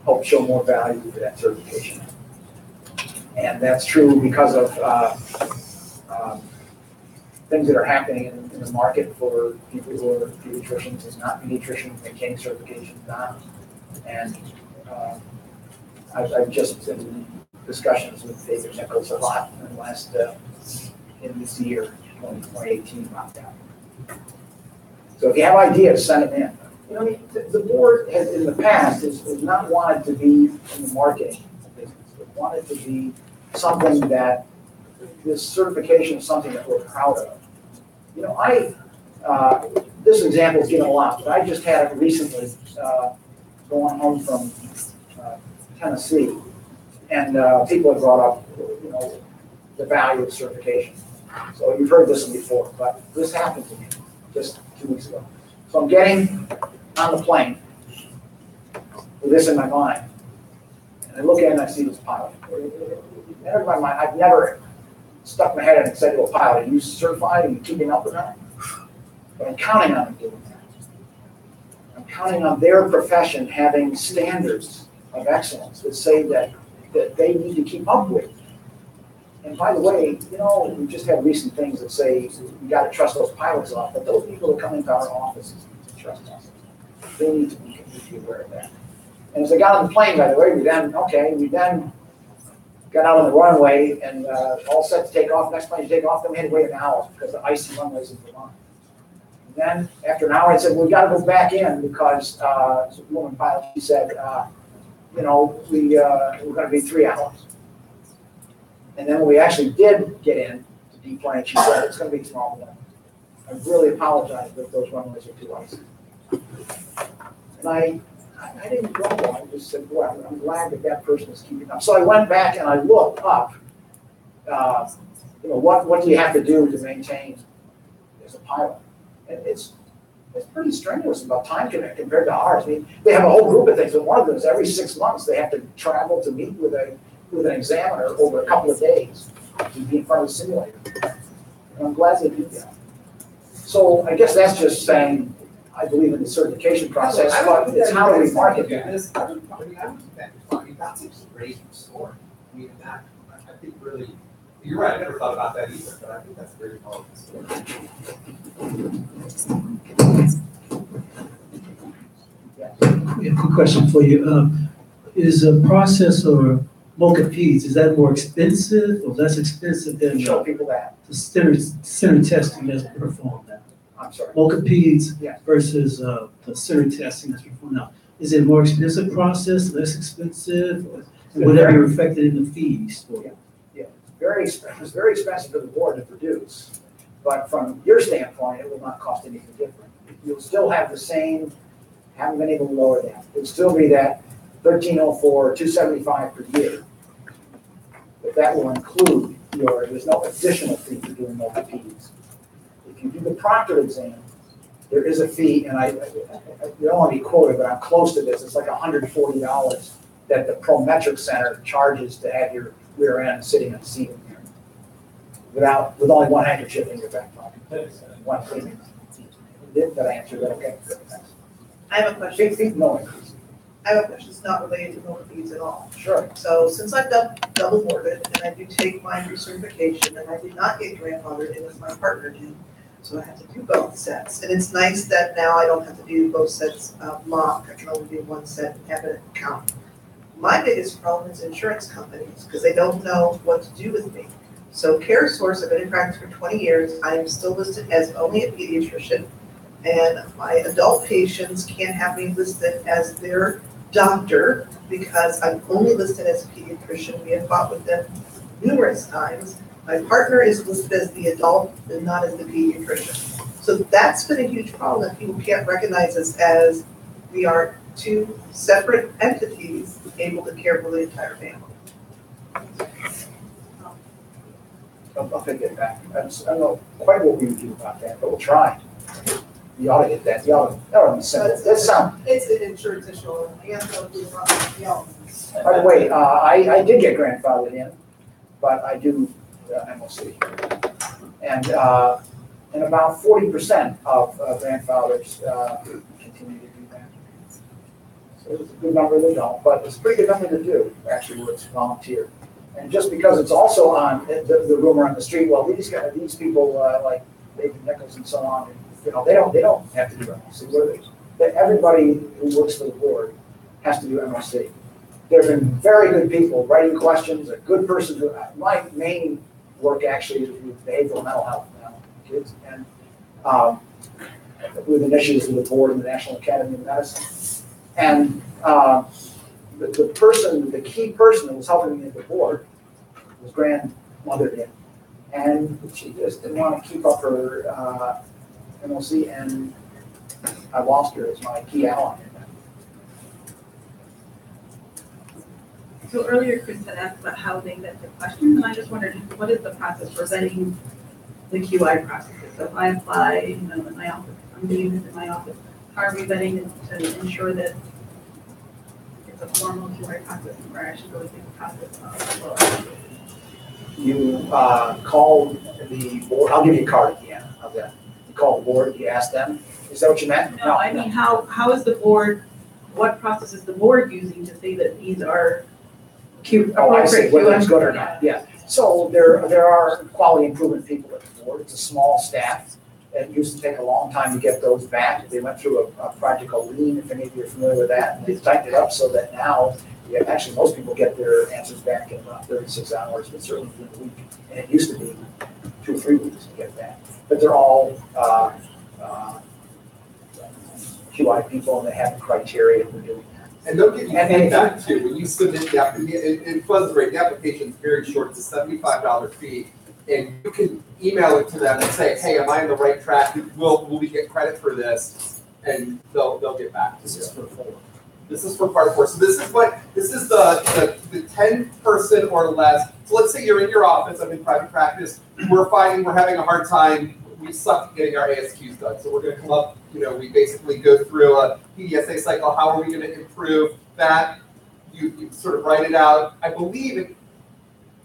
[SPEAKER 1] help show more value to that certification. And that's true because of things that are happening in the market for people who are pediatricians and not pediatricians, maintaining certifications not. And I've just been in discussions with David Nichols a lot in the last, in this year, 2018, about that. So if you have ideas, send them in. The board has, in the past, has not wanted to be in the marketing business. It wanted to be something that, this certification is something that we're proud of. This example is given a lot, but I just had it recently going home from Tennessee, and people have brought up, the value of certification. So you've heard this one before, but this happened to me just 2 weeks ago. So I'm getting on the plane with this in my mind, and I look at it and I see this pile. In my mind, I've never stuck my head in and said to a pilot, are you certified? Are you keeping up with that? But I'm counting on them doing that. I'm counting on their profession having standards of excellence that say that they need to keep up with. And by the way, you know, we just have recent things that say we got to trust those pilots off, but those people that come into our offices need to trust us. They need to be aware of that. And as I got on the plane, by the way, we then got out on the runway and all set to take off. Next plane to take off, then we had to wait an hour because the icy runways in Vermont. And then after an hour, I said, well, we got to go back in because a woman pilot, she said, you know, we're going to be 3 hours. And then when we actually did get in to deplane, she said, it's going to be tomorrow morning. I really apologize that those runways are too icy. And I didn't grumble. I just said, boy, I'm glad that person is keeping up. So I went back and I looked up, you know, what do you have to do to maintain as a pilot? And it's pretty strenuous about time compared to ours. I mean, they have a whole group of things, but one of them is every 6 months they have to travel to meet with an examiner over a couple of days to be in front of the simulator. And I'm glad they do that. So I guess that's just saying I believe in the certification process, but it's how do we market that?
[SPEAKER 2] That's a great story. I mean, that, I think really, you're right, I never thought about that either, but I think that's a very powerful story.
[SPEAKER 9] Yeah, good question for you. Is a process or Mocha-Peds, is that more expensive or less expensive than
[SPEAKER 1] Show people that.
[SPEAKER 9] the center testing that's performed now?
[SPEAKER 1] I'm sorry.
[SPEAKER 9] Mocha-Peds
[SPEAKER 1] Yeah.
[SPEAKER 9] versus the center testing that's performed now. Is it a more expensive process, less expensive, and would that be reflected in the fees? For you?
[SPEAKER 1] It's very expensive for the board to produce, but from your standpoint, it will not cost anything different. You'll still have the same, haven't been able to lower that. It'll still be that 1304, 275 per year. But that will include there's no additional fee for doing Mocha-Peds. If you do the proctor exam, there is a fee, and you don't want to be quoted, but I'm close to this. It's like $140 that the Prometric Center charges to have your rear end sitting in the seat with only one handkerchief in your back pocket. One cleaning. Did I answer that? Okay.
[SPEAKER 3] I have a question.
[SPEAKER 1] No increase.
[SPEAKER 3] I have a question. It's not related to Mocha-Peds at all.
[SPEAKER 1] Sure.
[SPEAKER 3] So since I've double boarded and I do take my recertification and I did not get grandfathered in as my partner did, so I have to do both sets. And it's nice that now I don't have to do both sets of mock. I can only do one set and have it count. My biggest problem is insurance companies because they don't know what to do with me. So CareSource, I've been in practice for 20 years. I am still listed as only a pediatrician. And my adult patients can't have me listed as their doctor because I'm only listed as a pediatrician. We have fought with them numerous times. My partner is listed as the adult and not as the pediatrician. So that's been a huge problem that people can't recognize us as we are two separate entities able to care for the entire family.
[SPEAKER 1] I'll take it back. I don't know quite what we would do about that, but we'll try. You ought to get that. That would be simple.
[SPEAKER 3] It's an insurance issue.
[SPEAKER 1] By the way, I did get grandfathered in, but I do MOC. And about 40% of grandfathers continue to do that. So it's a good number that don't, but it's a pretty good number to do, actually, where it's volunteer. And just because it's also on the rumor on the street, well, these people like David Nichols and so on, you know, they don't have to do MOC. Everybody who works for the board has to do MOC. There have been very good people writing questions, a good person who, my main work actually is with behavioral mental health kids and with initiatives of the board and the National Academy of Medicine. And the key person that was helping me at the board was grandmother in. And she just didn't want to keep up her MOC, and I lost her as my key ally.
[SPEAKER 10] So earlier, Chris had asked about how they vet the questions, and I just wondered, what is the process for vetting the QI processes? So if I apply, in my office, I'm doing this in my office, how are we vetting to ensure that it's a formal QI process where I actually go through the process of
[SPEAKER 1] you call the board, I'll give you a card at the end of that. You call the board, you ask them, is that what you meant?
[SPEAKER 10] No, I mean, how is the board, what process is the board using to say that these are
[SPEAKER 1] Oh, I see,
[SPEAKER 10] appropriate
[SPEAKER 1] whether it's
[SPEAKER 10] QI?
[SPEAKER 1] good or not, yeah. So there are quality improvement people at the board. It's a small staff. It used to take a long time to get those back. They went through a project called Lean, if any of you are familiar with that. And they tightened it up so that now, actually, most people get their answers back in about 36 hours, but certainly within a week. And it used to be 2 or 3 weeks to get that. But they're all QI people, and they have the criteria for doing that.
[SPEAKER 2] And they'll give you
[SPEAKER 1] And
[SPEAKER 2] feedback too, when you submit the application, in funds rate, the application is very short, it's a $75 fee. And you can email it to them and say, hey, am I on the right track? Will we get credit for this? And they'll get back to
[SPEAKER 1] This
[SPEAKER 2] you.
[SPEAKER 1] is for 4.
[SPEAKER 2] This is for part 4. So this is the 10 person or less. So let's say you're in your office, I'm in private practice, we're having a hard time, we suck at getting our ASQs done. So we're gonna come up, we basically go through a PDSA cycle, how are we gonna improve that? You sort of write it out. I believe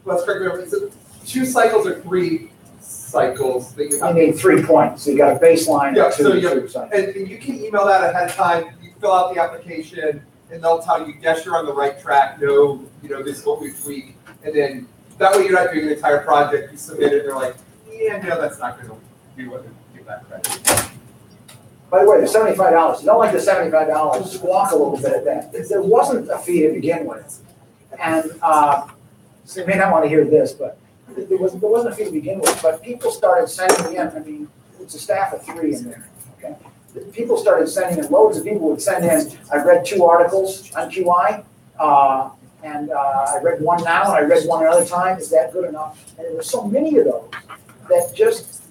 [SPEAKER 2] let's correct me, is it 2 cycles or 3 cycles that you
[SPEAKER 1] You
[SPEAKER 2] have?
[SPEAKER 1] need 3 points, so you got a baseline
[SPEAKER 2] Yeah,
[SPEAKER 1] of 2
[SPEAKER 2] so
[SPEAKER 1] to
[SPEAKER 2] you're-
[SPEAKER 1] 2 cycles.
[SPEAKER 2] And you can email that ahead of time, you fill out the application, and they'll tell you, yes, you're on the right track, no, this is what we tweak. And then, that way you're not doing an entire project, you submit it, they're like, yeah, no, that's not gonna do what, give that credit.
[SPEAKER 1] By the way, the $75, you don't like the $75, squawk a little bit at that. There wasn't a fee to begin with. And, so you may not want to hear this, but there wasn't a fee to begin with, but people started sending in, I mean, it's a staff of 3 in there, okay? People started sending in, loads of people would send in, I read 2 articles on QI, and I read one now, and I read one another time, is that good enough? And there were so many of those that just,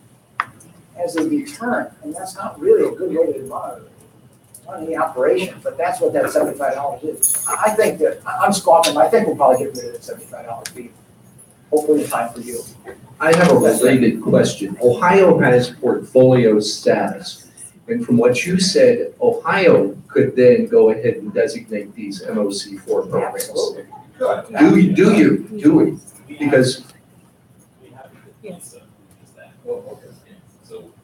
[SPEAKER 1] as a deterrent, and that's not really a good way to run the operation, but that's what that $75 is. I think that, I'm squawking, I think we'll probably get rid of that $75 fee. Hopefully in time for you.
[SPEAKER 5] I have a related question. Ohio has portfolio status. And from what you said, Ohio could then go ahead and designate these MOC4 programs.
[SPEAKER 1] Absolutely.
[SPEAKER 2] Good.
[SPEAKER 5] Do we? Because
[SPEAKER 4] Yes.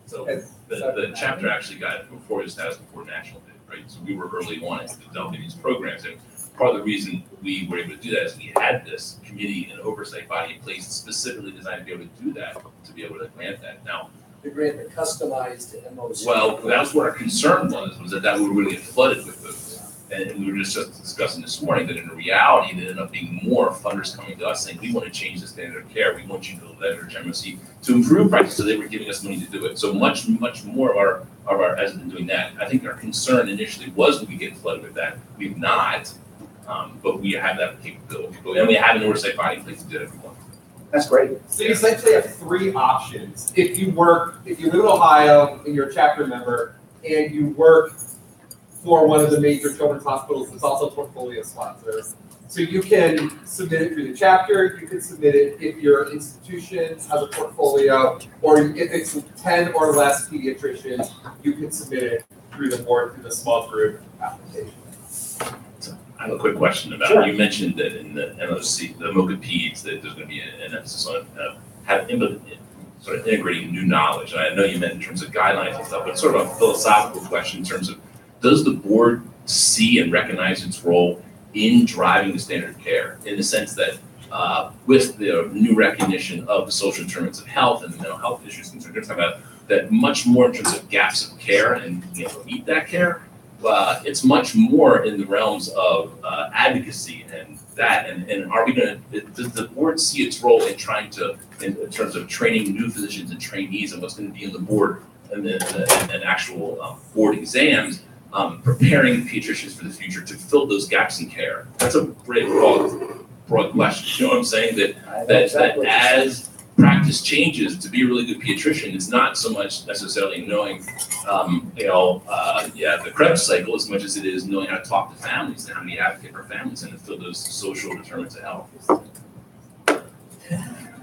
[SPEAKER 11] So the chapter actually got portfolio status before national did, right? So we were early on in developing these programs. And part of the reason we were able to do that is we had this committee and oversight body in place specifically designed to be able to do that, to be able to grant that. Now,
[SPEAKER 12] To grant the customized MOC.
[SPEAKER 11] well, that's what our concern was that we were going to get flooded with those. And we were just discussing this morning that in reality, it ended up being more funders coming to us saying, we want to change the standard of care. We want you to leverage MOC to improve practice. So they were giving us money to do it. So much more of our has been doing that. I think our concern initially was that we get flooded with that. We've not, but we have that capability. And we have an oversight body in place to do it every month.
[SPEAKER 1] That's great.
[SPEAKER 2] So you essentially have 3 options. If you live in Ohio and you're a chapter member and you work for one of the major children's hospitals that's also a portfolio sponsor. So you can submit it through the chapter, you can submit it if your institution has a portfolio, or if it's 10 or less pediatricians, you can submit it through the board, through the small group application.
[SPEAKER 11] I have a quick question about,
[SPEAKER 1] Sure.
[SPEAKER 11] you mentioned that in the MOC, the MOCA PEDS, that there's going to be an emphasis on sort of integrating new knowledge. And I know you meant in terms of guidelines and stuff, but sort of a philosophical question in terms of, does the board see and recognize its role in driving the standard of care, in the sense that with the new recognition of the social determinants of health and the mental health issues concerns, we're talking about that much more in terms of gaps of care and being able to meet that care. It's much more in the realms of advocacy and that, and are we going to, does the board see its role in trying to, in terms of training new physicians and trainees and what's going to be in the board and actual board exams, preparing pediatricians for the future to fill those gaps in care? That's a very broad question. You know what I'm saying? That as practice changes, to be a really good pediatrician, it's not so much necessarily knowing, the Krebs cycle as much as it is knowing how to talk to families and how to advocate for families and to fill those social determinants of health.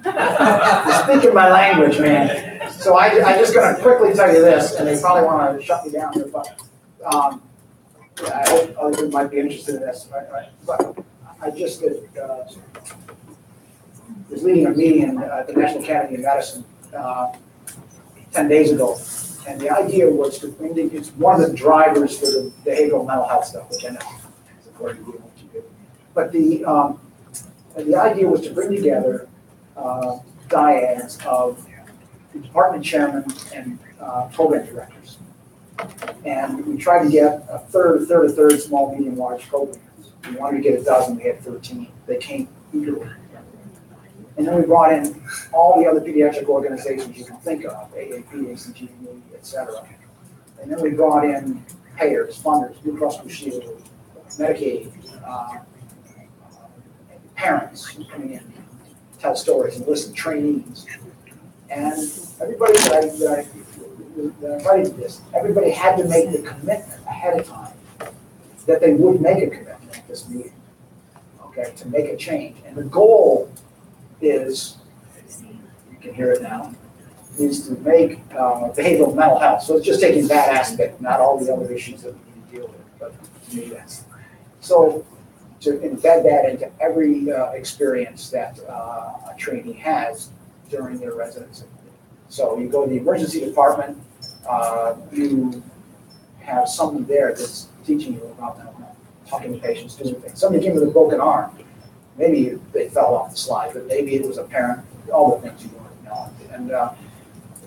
[SPEAKER 1] You're speaking my language, man. So I just gonna quickly tell you this, and they probably want to shut me down here, but I hope other people might be interested in this. Right? But I just did. was leading a meeting at the National Academy of Medicine 10 days ago. And the idea was to bring it's one of the drivers for the behavioral mental health stuff, which I know is according to what you do. But the idea was to bring together dyads of the department chairmen and program directors. And we tried to get a third, small, medium, large programs. We wanted to get a dozen, we had 13. They came eagerly. And then we brought in all the other pediatric organizations you can think of, AAP, ACG, et cetera. And then we brought in payers, funders, Blue Cross Blue Shield, Medicaid, parents coming in, tell stories and listen, trainees. And everybody that invited to this, everybody had to make the commitment ahead of time that they would make a commitment at this meeting, okay, to make a change. And the goal is, you can hear it now, is to make behavioral mental health. So it's just taking that aspect, not all the other issues that we need to deal with, but to me that's. So to embed that into every experience that a trainee has during their residency. So you go to the emergency department, you have someone there that's teaching you about mental health, talking to patients, doing things. Somebody came with a broken arm. Maybe they fell off the slide, but maybe it was a parent, all the things you want to know. And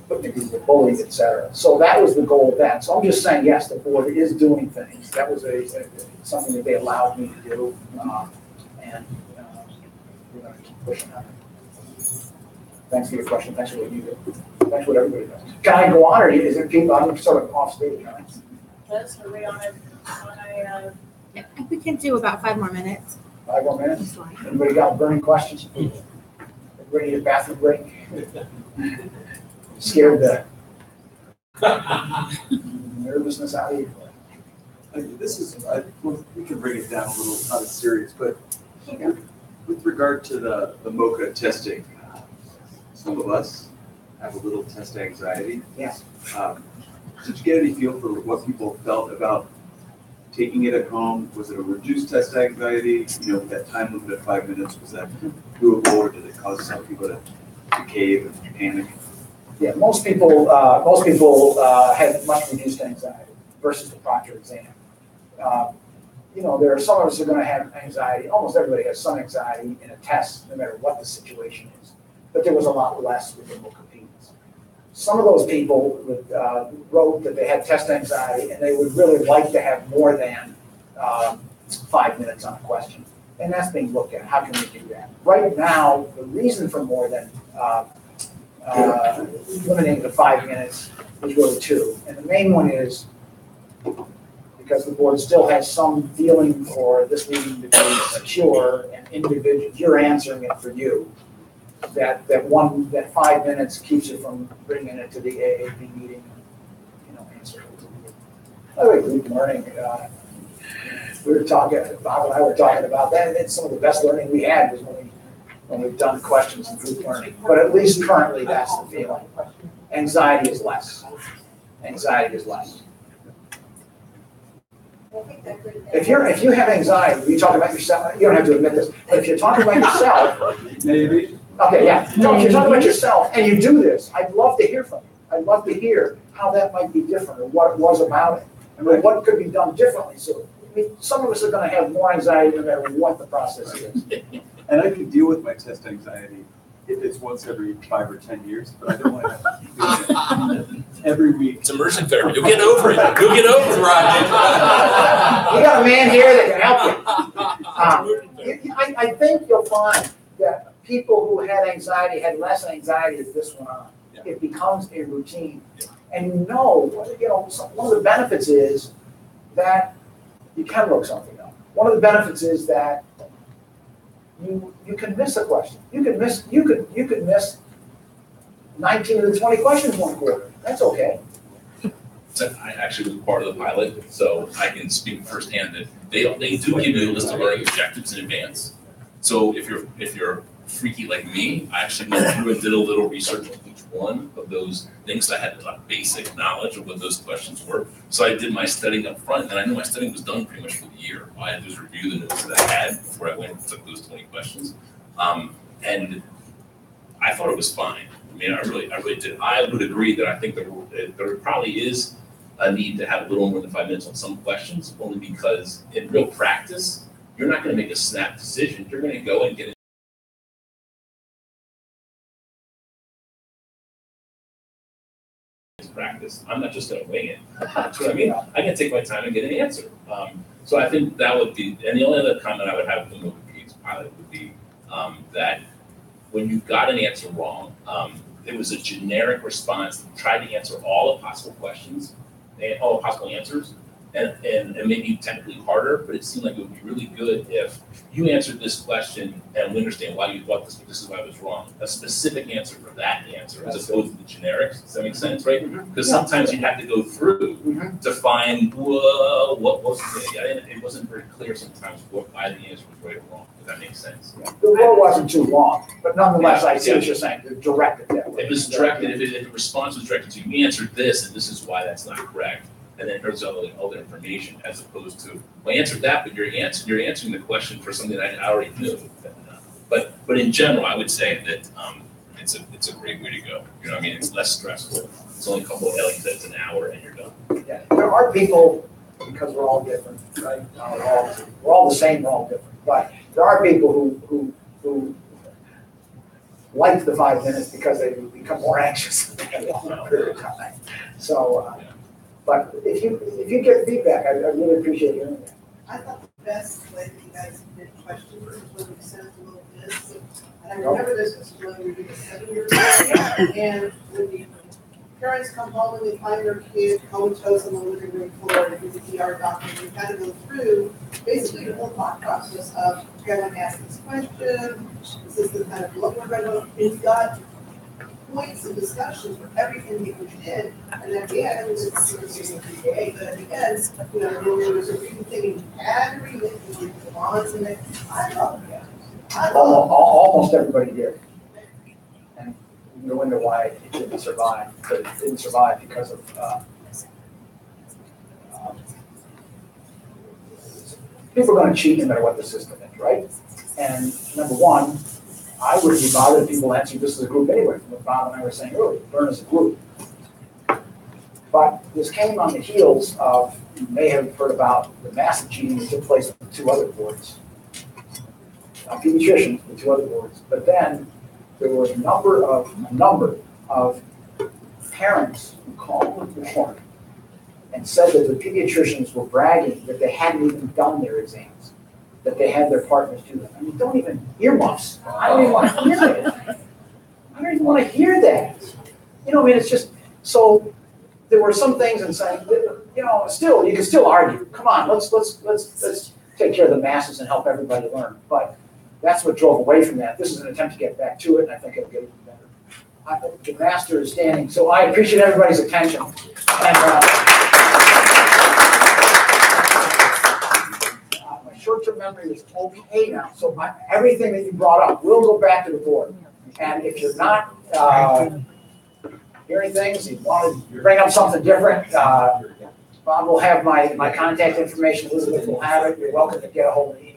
[SPEAKER 1] but maybe they were bullied, et cetera. So that was the goal of that. So I'm just saying, yes, the board is doing things. That was something that they allowed me to do. And we're going to keep pushing on it. Thanks for your question. Thanks for what you do. Thanks for what everybody does. Can I go on, or is there people? I'm sort of off stage, right?
[SPEAKER 6] Yes, are we on a
[SPEAKER 13] I think we can do about 5 more minutes.
[SPEAKER 1] 5 more minutes? Anybody got burning questions? Everybody need a bathroom break? Scared the nervousness out of you?
[SPEAKER 14] This is, we can bring it down a little, not as serious, but with regard to the MOCA testing, some of us have a little test anxiety.
[SPEAKER 1] Yes.
[SPEAKER 14] Did you get any feel for what people felt about taking it at home? Was it a reduced test anxiety? You know, with that time limit of 5 minutes, was that doable, or did it cause some people to cave and panic?
[SPEAKER 1] Yeah, most people had much reduced anxiety versus the proctor exam. You know, there are some of us who are going to have anxiety. Almost everybody has some anxiety in a test, no matter what the situation is. But there was a lot less with the MOCA PEDS. Some of those people wrote that they had test anxiety and they would really like to have more than 5 minutes on a question. And that's being looked at. How can we do that? Right now, the reason for more than limiting to 5 minutes is really 2. And the main one is because the board still has some feeling for this needing to be secure and individual. You're answering it for you. That 5 minutes keeps you from bringing it to the AAP meeting and, you know, answering it. By the way, group learning, we were talking, Bob and I were talking about that. It's some of the best learning we had was when we've done questions in group learning. But at least currently, that's the feeling. Anxiety is less. Anxiety is less. If you have anxiety, you talk about yourself. You don't have to admit this, but if you're talking about yourself,
[SPEAKER 14] maybe.
[SPEAKER 1] Okay, yeah. No, if you're talking about yourself and you do this, I'd love to hear from you. I'd love to hear how that might be different or what it was about it. I mean, what could be done differently. So I mean, some of us are going to have more anxiety no matter what the process is.
[SPEAKER 14] And I can deal with my test anxiety if it's once every 5 or 10 years, but I don't want to have to do it every week.
[SPEAKER 11] It's immersion therapy. You'll get over it. You'll get over it, Roger.
[SPEAKER 1] You got a man here that can help you. I think you'll find that people who had anxiety had less anxiety as this went on. Yeah. It becomes a routine. Yeah. And you know, one of the benefits is that you can look something up. One of the benefits is that you can miss a question. You could miss 19 of the 20 questions one quarter. That's okay.
[SPEAKER 11] So I actually was part of the pilot, so I can speak firsthand that they do give you a list of learning objectives in advance. So if you're freaky like me, I actually went through and did a little research on each one of those things. So I had a basic knowledge of what those questions were. So I did my studying up front, and I knew my studying was done pretty much for the year. All I had to do was review the notes that I had before I went and took those 20 questions. And I thought it was fine. I mean, I really did. I would agree that I think there probably is a need to have a little more than 5 minutes on some questions, only because in real practice, you're not gonna make a snap decision. You're gonna go and get practice. I'm not just gonna wing it. That's what I mean. I can take my time and get an answer. So I think that would be, and the only other comment I would have with the MoCaPeeds pilot would be that when you got an answer wrong, it was a generic response that tried to answer all the possible questions and all the possible answers, and maybe technically harder, but it seemed like it would be really good if you answered this question and we understand why you thought this is why it was wrong. A specific answer for that answer as opposed to the generics. Does that make sense, right? Because sometimes you have to go through to find, whoa, what was it wasn't very clear sometimes why the answer was right or wrong. Does that make sense?
[SPEAKER 1] The role wasn't too long, but nonetheless, I see what you're saying, directed that way.
[SPEAKER 11] If it's directed, if the response was directed to you answered this, and this is why that's not correct, and then here's all the information, as opposed to, well, I answered that, but you're answering the question for something that I already knew. But in general, I would say that it's a great way to go. You know what I mean? It's less stressful. It's only a couple of LEs, it's an hour, and you're done.
[SPEAKER 1] Yeah, there are people, because we're all different, right? We're all the same, we're all different, but there are people who like the 5 minutes because they become more anxious in a longer period of time. So, but if you get feedback, I really appreciate hearing that.
[SPEAKER 3] I thought the best way that you guys did questions was when we sent a little list. And I remember this was when we were doing 7 years ago. And when the parents come home and they find their kid comatose on the living room floor and do the ER doctor, we kind of go through basically the whole thought process of, okay, I want to ask this question. This is the kind of look we're going to. We've got points of discussion for everything that we did, and at the end, it's sort of PDA, but at the end, you know, there was a reading thing you had to read it, you did the bonds in it. I love that.
[SPEAKER 1] Almost everybody did. And you can go into why it didn't survive, but it didn't survive because of people are going to cheat no matter what the system is, right? And number one, I wouldn't be bothered if people answered this as a group anyway, from what Bob and I were saying earlier, learn as a group. But this came on the heels of, you may have heard about the massive cheating that took place with 2 other boards. Not pediatricians, but 2 other boards. But then there were a number of parents who called the board and said that the pediatricians were bragging that they hadn't even done their exams, that they had their partners do them. I mean, don't even earmuffs. I don't even want to hear that. I don't even want to hear that. You know, I mean, it's just, so there were some things in saying, you know, still, you can still argue. Come on, let's take care of the masses and help everybody learn. But that's what drove away from that. This is an attempt to get back to it, and I think it'll get even better. The master is standing, so I appreciate everybody's attention. And, short-term memory is okay now, so everything that you brought up will go back to the board. And if you're not hearing things, you want to bring up something different, Bob will have my contact information, Elizabeth will have it, you're welcome to get a hold of me